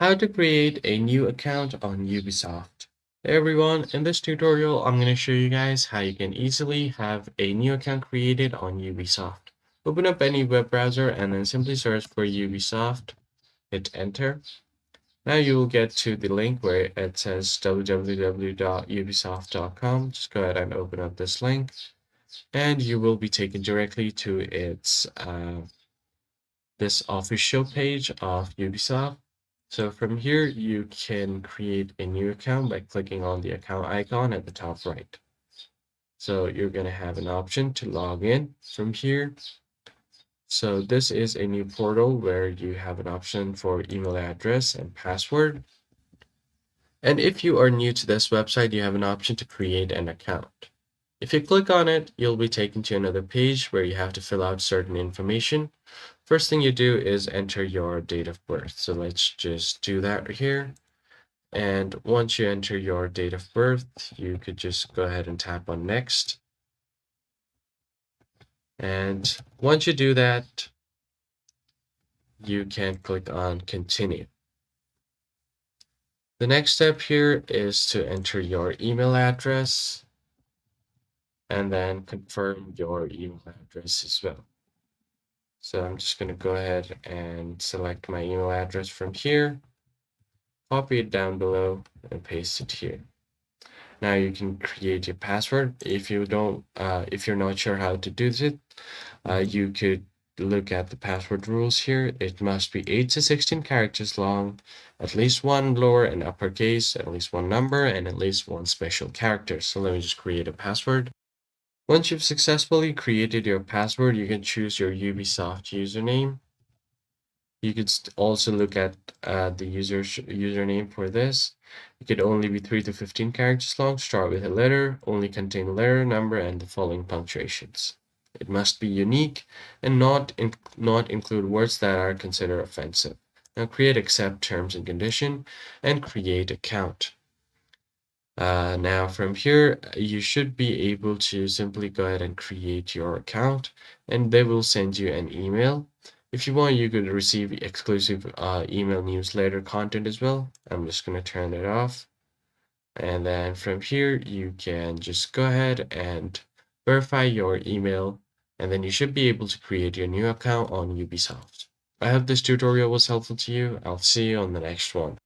How to create a new account on Ubisoft. Hey everyone, in this tutorial I'm going to show you guys how you can easily have a new account created on Ubisoft. Open up any web browser and then simply search for Ubisoft, hit enter. Now you will get to the link where it says www.ubisoft.com. Just go ahead and open up this link and you will be taken directly to its this official page of Ubisoft. So from here, you can create a new account by clicking on the account icon at the top right. So you're going to have an option to log in from here. So this is a new portal where you have an option for email address and password. And if you are new to this website, you have an option to create an account. If you click on it, you'll be taken to another page where you have to fill out certain information. First thing you do is enter your date of birth. So let's just do that here. And once you enter your date of birth, you could just go ahead and tap on next. And once you do that, you can click on continue. The next step here is to enter your email address and then confirm your email address as well. So I'm just going to go ahead and select my email address from here, copy it down below and paste it here. Now you can create your password. If you're not sure how to do it, you could look at the password rules here. It must be 8 to 16 characters long, at least one lower and uppercase, at least one number, and at least one special character. So let me just create a password. Once you've successfully created your password, you can choose your Ubisoft username. You could also look at the username for this. It could only be 3 to 15 characters long, start with a letter, only contain letter, number, and the following punctuations. It must be unique and not include words that are considered offensive. Now create accept terms and condition and create account. Now from here, you should be able to simply go ahead and create your account and they will send you an email. If you want, you could receive exclusive email newsletter content as well. I'm just going to turn it off. And then from here, you can just go ahead and verify your email. And then you should be able to create your new account on Ubisoft. I hope this tutorial was helpful to you. I'll see you on the next one.